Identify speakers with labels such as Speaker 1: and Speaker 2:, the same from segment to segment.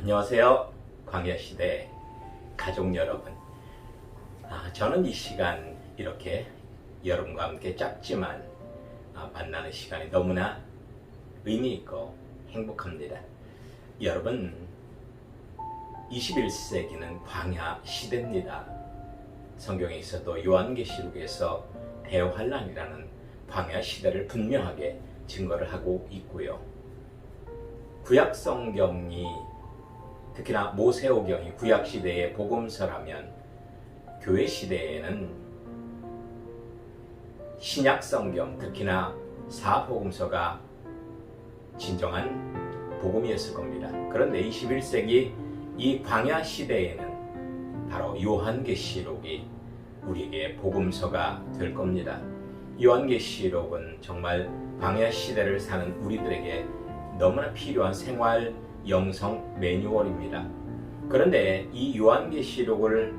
Speaker 1: 안녕하세요. 광야시대 가족 여러분. 저는 이 시간 이렇게 여러분과 함께 짧지만 만나는 시간이 너무나 의미 있고 행복합니다. 여러분, 21세기는 광야 시대입니다. 성경에서도 요한계시록에서 대환란이라는 광야 시대를 분명하게 증거를 하고 있고요. 구약 성경이 특히나 모세오경이 구약 시대의 복음서라면 교회 시대에는 신약 성경, 특히나 사복음서가 진정한 복음이었을 겁니다. 그런데 21세기 이 광야 시대에는 바로 요한계시록이 우리에게 복음서가 될 겁니다. 요한계시록은 정말 광야 시대를 사는 우리들에게 너무나 필요한 생활 영성 매뉴얼입니다. 그런데 이 요한계시록을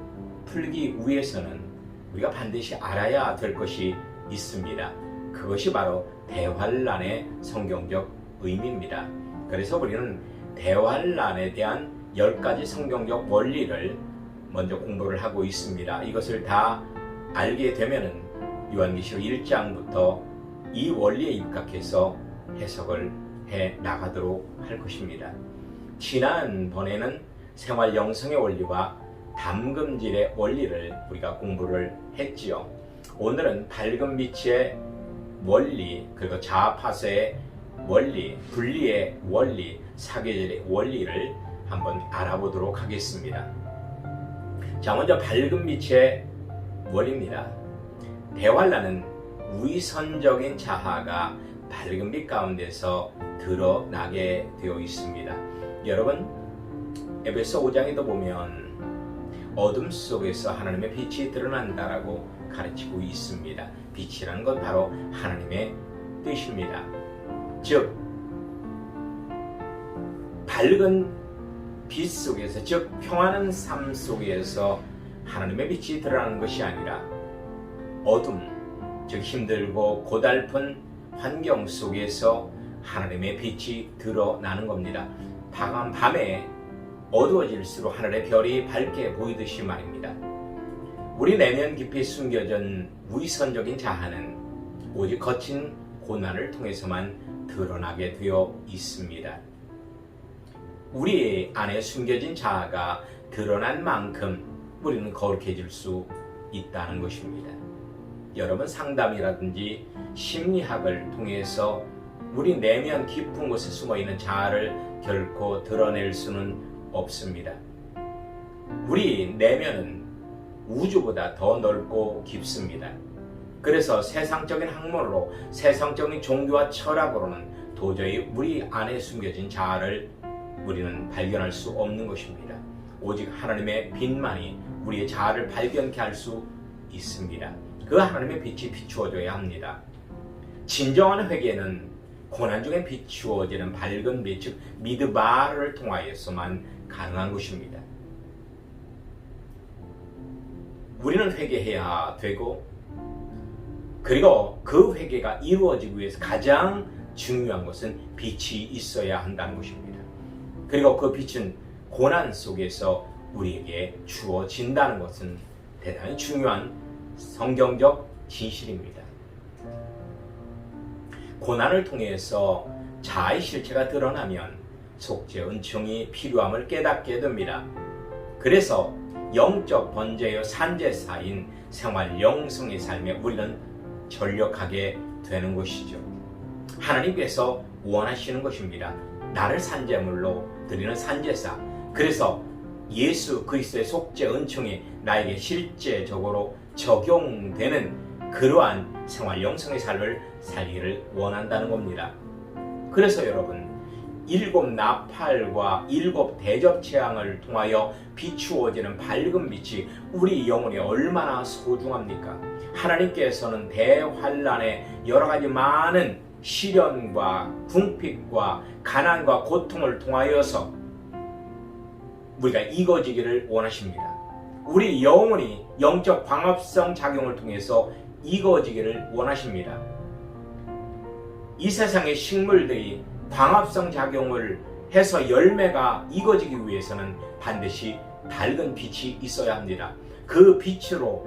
Speaker 1: 풀기 위해서는 우리가 반드시 알아야 될 것이 있습니다. 그것이 바로 대환란의 성경적 의미입니다. 그래서 우리는 대환란에 대한 10가지 성경적 원리를 먼저 공부를 하고 있습니다. 이것을 다 알게 되면은 요한계시록 1장부터 이 원리에 입각해서 해석을 해 나가도록 할 것입니다. 지난번에는 생활 영성의 원리와 담금질의 원리를 우리가 공부를 했지요. 오늘은 밝은 빛의 원리, 그리고 자아파서의 원리, 분리의 원리, 사계절의 원리를 한번 알아보도록 하겠습니다. 자, 먼저 밝은 빛의 원리입니다. 대환란은 위선적인 자아가 밝은 빛 가운데서 드러나게 되어 있습니다. 여러분, 에베소 5장에도 보면 어둠 속에서 하나님의 빛이 드러난다라고 가르치고 있습니다. 빛이라는 건 바로 하나님의 뜻입니다. 즉, 밝은 빛 속에서, 즉 평안한 삶 속에서 하나님의 빛이 드러나는 것이 아니라 어둠, 즉 힘들고 고달픈 환경 속에서 하나님의 빛이 드러나는 겁니다. 밤에 어두워질수록 하늘의 별이 밝게 보이듯이 말입니다. 우리 내면 깊이 숨겨진 위선적인 자아는 오직 거친 고난을 통해서만 드러나게 되어 있습니다. 우리 안에 숨겨진 자아가 드러난 만큼 우리는 거룩해질 수 있다는 것입니다. 여러분, 상담이라든지 심리학을 통해서 우리 내면 깊은 곳에 숨어있는 자아를 결코 드러낼 수는 없습니다. 우리 내면은 우주보다 더 넓고 깊습니다. 그래서 세상적인 학문으로, 세상적인 종교와 철학으로는 도저히 우리 안에 숨겨진 자아를 우리는 발견할 수 없는 것입니다. 오직 하나님의 빛만이 우리의 자아를 발견케 할 수 있습니다. 그 하나님의 빛이 비추어져야 합니다. 진정한 회개는 고난 중에 비추어지는 밝은 빛, 즉 미드바를 통하여서만 가능한 것입니다. 우리는 회개해야 되고, 그리고 그 회개가 이루어지기 위해서 가장 중요한 것은 빛이 있어야 한다는 것입니다. 그리고 그 빛은 고난 속에서 우리에게 주어진다는 것은 대단히 중요한 성경적 진실입니다. 고난을 통해서 자아의 실체가 드러나면 속죄 은총이 필요함을 깨닫게 됩니다. 그래서 영적 번제요 산제사인 생활 영성의 삶에 우리는 전력하게 되는 것이죠. 하나님께서 원하시는 것입니다. 나를 산제물로 드리는 산제사. 그래서 예수 그리스도의 속죄 은총이 나에게 실제적으로 적용되는 그러한 생활 영성의 삶을 살기를 원한다는 겁니다. 그래서 여러분, 7 나팔과 7 대접 재앙을 통하여 비추어지는 밝은 빛이 우리 영혼에 얼마나 소중합니까? 하나님께서는 대환란의 여러 가지 많은 시련과 궁핍과 가난과 고통을 통하여서 우리가 익어지기를 원하십니다. 우리 영혼이 영적 광합성 작용을 통해서 익어지기를 원하십니다. 이 세상의 식물들이 광합성 작용을 해서 열매가 익어지기 위해서는 반드시 밝은 빛이 있어야 합니다. 그 빛으로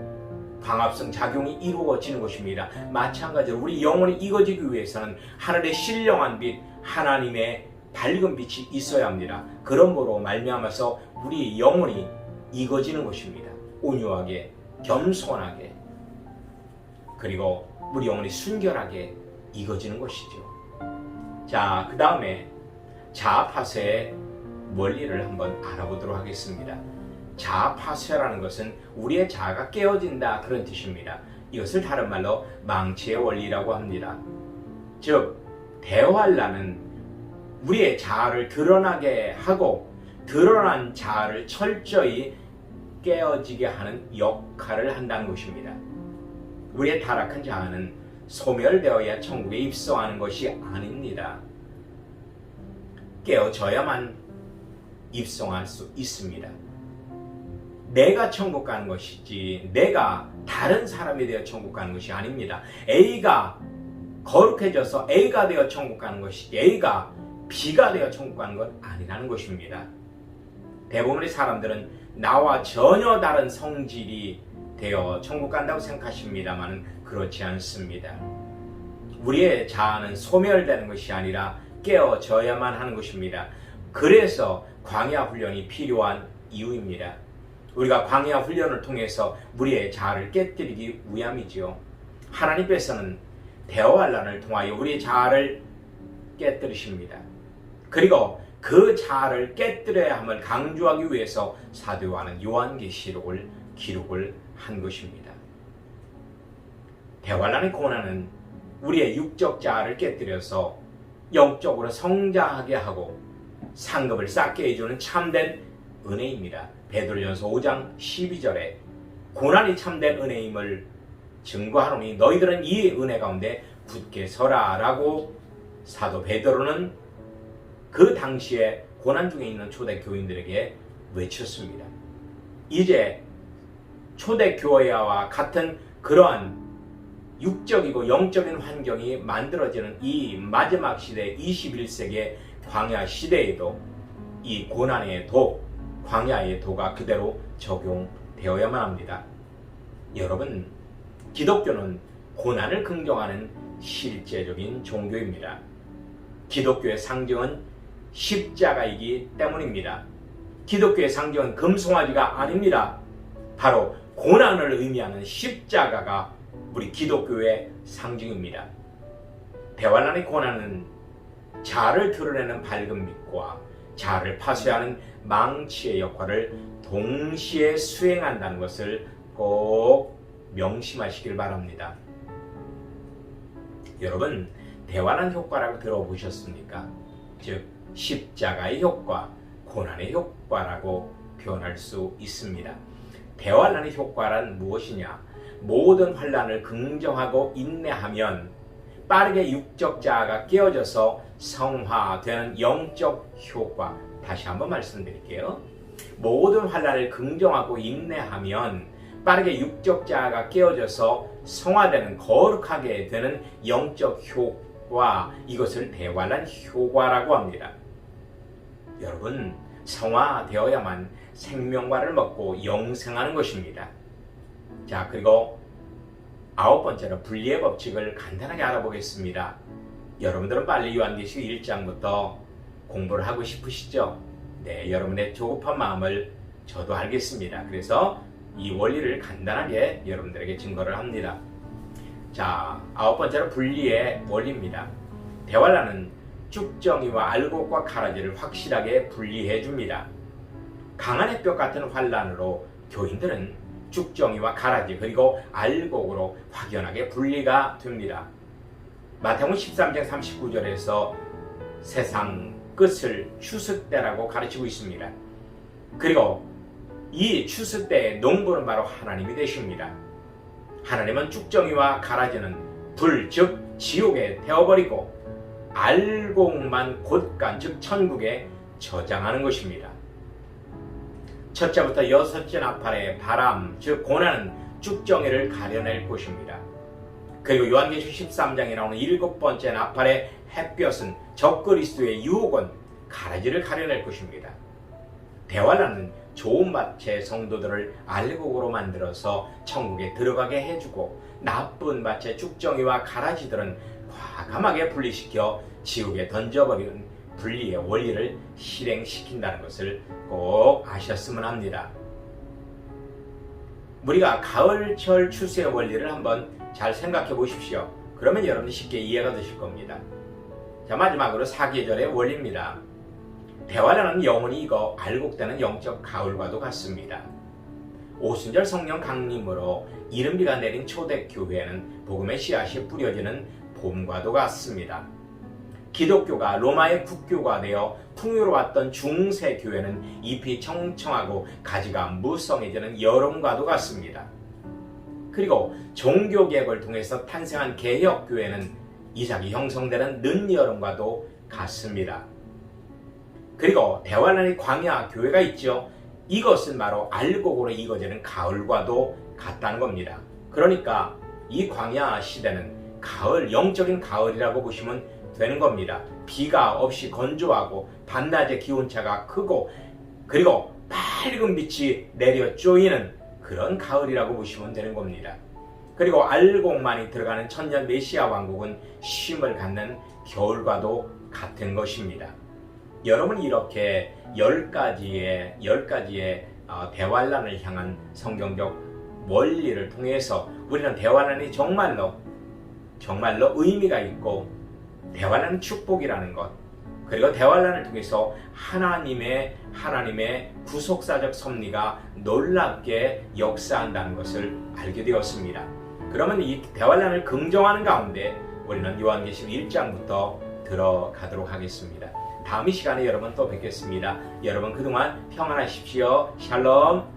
Speaker 1: 광합성 작용이 이루어지는 것입니다. 마찬가지로 우리 영혼이 익어지기 위해서는 하늘의 신령한 빛, 하나님의 밝은 빛이 있어야 합니다. 그러므로 말미암아서 우리 영혼이 익어지는 것입니다. 온유하게, 겸손하게, 그리고 우리 영혼이 순결하게 익어지는 것이죠. 자, 그 다음에 자아파쇄의 원리를 한번 알아보도록 하겠습니다. 자아파쇄라는 것은 우리의 자아가 깨어진다, 그런 뜻입니다. 이것을 다른 말로 망치의 원리라고 합니다. 즉, 대환란은 우리의 자아를 드러나게 하고 드러난 자아를 철저히 깨어지게 하는 역할을 한다는 것입니다. 우리의 타락한 자아는 소멸되어야 천국에 입성하는 것이 아닙니다. 깨어져야만 입성할 수 있습니다. 내가 천국 가는 것이지 내가 다른 사람이 되어 천국 가는 것이 아닙니다. A가 거룩해져서 A가 되어 천국 가는 것이지 A가 B가 되어 천국 가는 것 아니라는 것입니다. 대부분의 사람들은 나와 전혀 다른 성질이 되어 천국 간다고 생각하십니다만 그렇지 않습니다. 우리의 자아는 소멸되는 것이 아니라 깨어져야만 하는 것입니다. 그래서 광야 훈련이 필요한 이유입니다. 우리가 광야 훈련을 통해서 우리의 자아를 깨뜨리기 위함이지요. 하나님께서는 대환란을 통하여 우리의 자아를 깨뜨리십니다. 그리고 그 자아를 깨뜨려야 함을 강조하기 위해서 사도 요한은 요한계시록을 기록을 한 것입니다. 대환란의 고난은 우리의 육적 자아를 깨뜨려서 영적으로 성장하게 하고 상급을 쌓게 해주는 참된 은혜입니다. 베드로전서 5장 12절에 고난이 참된 은혜임을 증거하노니 너희들은 이 은혜 가운데 굳게 서라 라고 사도 베드로는 그 당시에 고난 중에 있는 초대 교인들에게 외쳤습니다. 이제 초대 교회와 같은 그러한 육적이고 영적인 환경이 만들어지는 이 마지막 시대 21세기의 광야 시대에도 이 고난의 도, 광야의 도가 그대로 적용되어야만 합니다. 여러분, 기독교는 고난을 긍정하는 실제적인 종교입니다. 기독교의 상징은 십자가이기 때문입니다. 기독교의 상징은 금송아지가 아닙니다. 바로 고난을 의미하는 십자가가 우리 기독교의 상징입니다. 대환란의 고난은 자아를 드러내는 밝은 빛과 자아를 파쇄하는 망치의 역할을 동시에 수행한다는 것을 꼭 명심하시길 바랍니다. 여러분, 대환란 효과라고 들어보셨습니까? 즉 십자가의 효과, 고난의 효과라고 표현할 수 있습니다. 대환란의 효과란 무엇이냐? 모든 환란을 긍정하고 인내하면 빠르게 육적 자아가 깨어져서 성화되는 영적 효과. 다시 한번 말씀드릴게요. 모든 환란을 긍정하고 인내하면 빠르게 육적 자아가 깨어져서 성화되는, 거룩하게 되는 영적 효과, 이것을 대환란 효과라고 합니다. 여러분, 성화되어야만 생명과를 먹고 영생하는 것입니다. 자, 그리고 9번째로 분리의 법칙을 간단하게 알아보겠습니다. 여러분들은 빨리 요한계시록 1장부터 공부를 하고 싶으시죠? 네, 여러분의 조급한 마음을 저도 알겠습니다. 그래서 이 원리를 간단하게 여러분들에게 증거를 합니다. 자, 9번째로 분리의 원리입니다. 대환란은 쭉정이와 알곡과 가라지를 확실하게 분리해 줍니다. 강한 햇볕 같은 환란으로 교인들은 쭉정이와 가라지 그리고 알곡으로 확연하게 분리가 됩니다. 마태복음 13장 39절에서 세상 끝을 추수 때라고 가르치고 있습니다. 그리고 이 추수 때의 농부는 바로 하나님이 되십니다. 하나님은 쭉정이와 가라지는 불, 즉 지옥에 태워버리고 알곡만 곧간, 즉 천국에 저장하는 것입니다. 첫째부터 여섯째 나팔의 바람, 즉 고난은 쭉정이를 가려낼 것입니다. 그리고 요한계시록 13장에 나오는 7번째 나팔의 햇볕은 적그리스도의 유혹은 가라지를 가려낼 것입니다. 대환란은 좋은 밭의 성도들을 알곡으로 만들어서 천국에 들어가게 해주고 나쁜 밭의 쭉정이와 가라지들은 과감하게 분리시켜 지옥에 던져버리는 분리의 원리를 실행시킨다는 것을 꼭 아셨으면 합니다. 우리가 가을철 추수의 원리를 한번 잘 생각해 보십시오. 그러면 여러분이 쉽게 이해가 되실 겁니다. 자, 마지막으로 사계절의 원리입니다. 대환란은 영원히 익어 알곡되는 영적 가을과도 같습니다. 오순절 성령 강림으로 이른비가 내린 초대교회는 복음의 씨앗이 뿌려지는 봄과도 같습니다. 기독교가 로마의 국교가 되어 풍요로웠던 중세교회는 잎이 청청하고 가지가 무성해지는 여름과도 같습니다. 그리고 종교개혁을 통해서 탄생한 개혁교회는 이삭이 형성되는 늦여름과도 같습니다. 그리고 대환란의 광야 교회가 있죠. 이것은 바로 알곡으로 익어지는 가을과도 같다는 겁니다. 그러니까 이 광야 시대는 가을, 영적인 가을이라고 보시면 되는 겁니다. 비가 없이 건조하고 밤낮의 기온차가 크고 그리고 밝은 빛이 내려 쪼이는 그런 가을이라고 보시면 되는 겁니다. 그리고 알곡만이 들어가는 천년 메시아 왕국은 쉼을 갖는 겨울과도 같은 것입니다. 여러분, 이렇게 10가지의 대환란을 향한 성경적 원리를 통해서 우리는 대환란이 정말로 의미가 있고 대환란은 축복이라는 것, 그리고 대환란을 통해서 하나님의 구속사적 섭리가 놀랍게 역사한다는 것을 알게 되었습니다. 그러면 이 대환란을 긍정하는 가운데 우리는 요한계시록 1장부터 들어가도록 하겠습니다. 다음 이 시간에 여러분 또 뵙겠습니다. 여러분 그동안 평안하십시오. 샬롬.